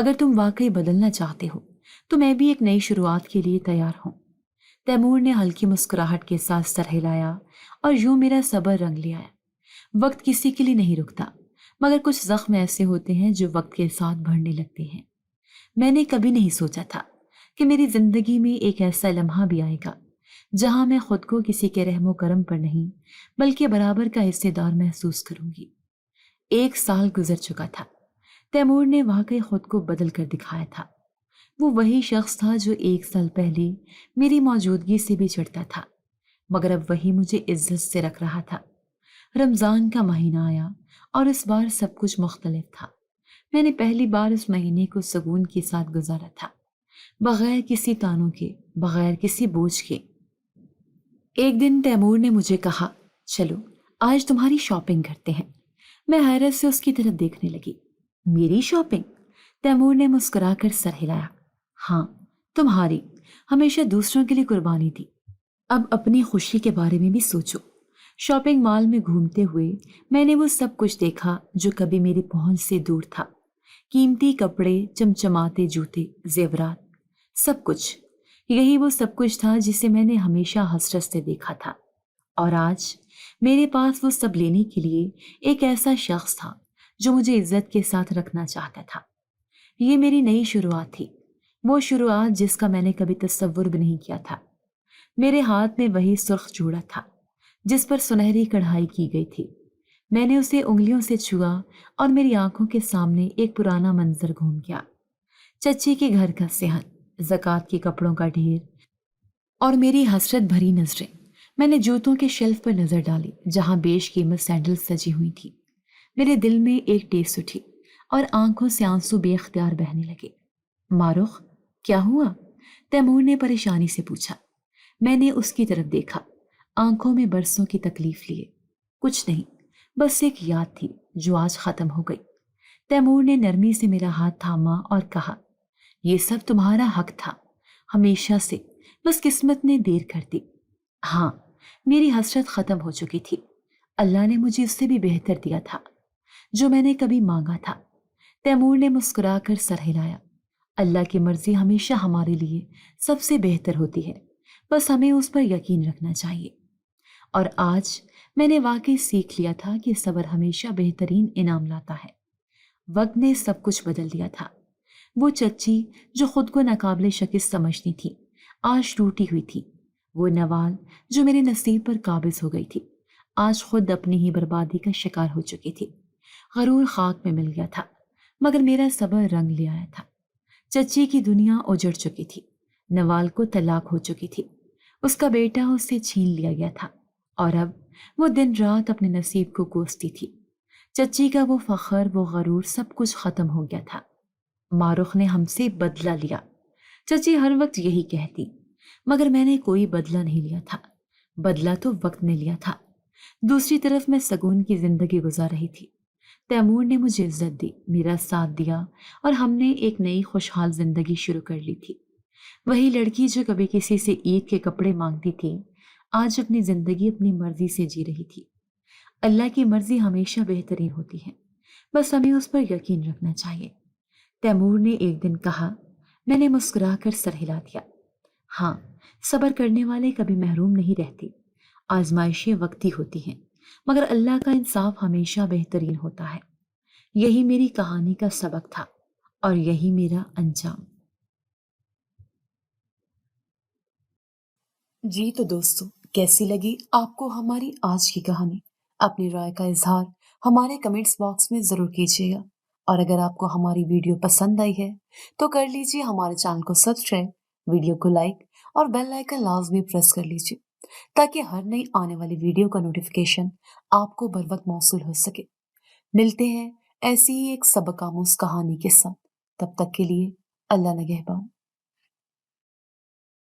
اگر تم واقعی بدلنا چاہتے ہو تو میں بھی ایک نئی شروعات کے لیے تیار ہوں۔ تیمور نے ہلکی مسکراہٹ کے ساتھ سر ہلایا اور یوں میرا صبر رنگ لے آیا۔ وقت کسی کے لیے نہیں رکتا، مگر کچھ زخم ایسے ہوتے ہیں جو وقت کے ساتھ بڑھنے لگتے ہیں۔ میں نے کبھی نہیں سوچا تھا کہ میری زندگی میں ایک ایسا لمحہ بھی آئے گا جہاں میں خود کو کسی کے رحم و کرم پر نہیں بلکہ برابر کا حصہ دار محسوس کروں گی۔ 1 سال گزر چکا تھا۔ تیمور نے واقعی خود کو بدل کر دکھایا تھا۔ وہ وہی شخص تھا جو 1 سال پہلے میری موجودگی سے بھی چڑھتا تھا، مگر اب وہی مجھے عزت سے رکھ رہا تھا۔ رمضان کا مہینہ آیا اور اس بار سب کچھ مختلف تھا۔ میں نے پہلی بار اس مہینے کو سکون کے ساتھ گزارا تھا، بغیر کسی تانوں کے، بغیر کسی بوجھ کے۔ ایک دن تیمور نے مجھے کہا، چلو آج تمہاری شاپنگ کرتے ہیں۔ میں حیرت سے اس کی طرف دیکھنے لگی۔ میری شاپنگ؟ تیمور نے مسکرا کر سر ہلایا۔ ہاں، تمہاری۔ ہمیشہ دوسروں کے لیے قربانی دی، اب اپنی خوشی کے بارے میں بھی سوچو۔ شاپنگ مال میں گھومتے ہوئے میں نے وہ سب کچھ دیکھا جو کبھی میری پہنچ سے دور تھا۔ قیمتی کپڑے، چمچماتے جوتے، زیورات، سب کچھ۔ یہی وہ سب کچھ تھا جسے میں نے ہمیشہ حسرت سے دیکھا تھا، اور آج میرے پاس وہ سب لینے کے لیے ایک ایسا شخص تھا جو مجھے عزت کے ساتھ رکھنا چاہتا تھا۔ یہ میری نئی شروعات تھی، وہ شروعات جس کا میں نے کبھی تصور بھی نہیں کیا تھا۔ میرے ہاتھ میں وہی سرخ جوڑا تھا جس پر سنہری کڑھائی کی گئی تھی۔ میں نے اسے انگلیوں سے چھوا اور میری آنکھوں کے سامنے ایک پرانا منظر گھوم گیا۔ چچی کے گھر کا صحن، زکوٰۃ کے کپڑوں کا ڈھیر اور میری حسرت بھری نظریں۔ میں نے جوتوں کے شیلف پر نظر ڈالی جہاں بیش قیمت سینڈل سجی ہوئی تھی۔ میرے دل میں ایک ٹیس اٹھی اور آنکھوں سے آنسو بے اختیار بہنے لگے۔ ماروخ، کیا ہوا؟ تیمور نے پریشانی سے پوچھا۔ میں نے اس کی طرف دیکھا، آنکھوں میں برسوں کی تکلیف لیے۔ کچھ نہیں، بس ایک یاد تھی جو آج ختم ہو گئی۔ تیمور نے نرمی سے میرا ہاتھ تھاما اور کہا، یہ سب تمہارا حق تھا، ہمیشہ سے، بس قسمت نے دیر کر دی۔ ہاں، میری حسرت ختم ہو چکی تھی۔ اللہ نے مجھے اس سے بھی بہتر دیا تھا جو میں نے کبھی مانگا تھا۔ تیمور نے مسکرا کر سر ہلایا۔ اللہ کی مرضی ہمیشہ ہمارے لیے سب سے بہتر ہوتی ہے، بس ہمیں اس پر یقین رکھنا چاہیے۔ اور آج میں نے واقعی سیکھ لیا تھا کہ صبر ہمیشہ بہترین انعام لاتا ہے۔ وقت نے سب کچھ بدل دیا تھا۔ وہ چچی جو خود کو ناقابل شکست سمجھتی تھی، آج ٹوٹی ہوئی تھی۔ وہ نوال جو میرے نصیب پر قابض ہو گئی تھی، آج خود اپنی ہی بربادی کا شکار ہو چکی تھی۔ غرور خاک میں مل گیا تھا، مگر میرا صبر رنگ لے آیا تھا۔ چچی کی دنیا اجڑ چکی تھی، نوال کو طلاق ہو چکی تھی، اس کا بیٹا اس سے چھین لیا گیا تھا، اور اب وہ دن رات اپنے نصیب کو کوستی تھی۔ چچی کا وہ فخر، وہ غرور، سب کچھ ختم ہو گیا تھا۔ ماروخ نے ہم سے بدلہ لیا، چچی ہر وقت یہی کہتی، مگر میں نے کوئی بدلہ نہیں لیا تھا۔ بدلہ تو وقت نے لیا تھا۔ دوسری طرف میں سکون کی زندگی گزار رہی تھی۔ تیمور نے مجھے عزت دی، میرا ساتھ دیا، اور ہم نے ایک نئی خوشحال زندگی شروع کر لی تھی۔ وہی لڑکی جو کبھی کسی سے عید کے کپڑے مانگتی تھی، آج اپنی زندگی اپنی مرضی سے جی رہی تھی۔ اللہ کی مرضی ہمیشہ بہترین ہوتی ہے، بس ہمیں اس پر یقین رکھنا چاہیے۔ تیمور نے ایک دن کہا۔ میں نے مسکرا کر سر ہلا دیا۔ ہاں، صبر کرنے والے کبھی محروم نہیں رہتے۔ آزمائشیں وقتی ہوتی ہیں، مگر اللہ کا انصاف ہمیشہ بہترین ہوتا ہے۔ یہی میری کہانی کا سبق تھا، اور یہی میرا انجام۔ جی تو دوستو، کیسی لگی آپ کو ہماری آج کی کہانی؟ اپنی رائے کا اظہار ہمارے کمنٹس باکس میں ضرور کیجیے گا، اور اگر آپ کو ہماری ویڈیو پسند آئی ہے تو کر لیجیے ہمارے چینل کو سبسکرائب، ویڈیو کو لائک اور بیل آئیکن لازمی پریس کر لیجیے تاکہ ہر نئی آنے والی ویڈیو کا نوٹیفیکیشن آپ کو بر وقت موصول ہو سکے۔ ملتے ہیں ایسی ہی ایک سبق آموز کہانی کے ساتھ، تب تک کے لیے اللہ نگہبان۔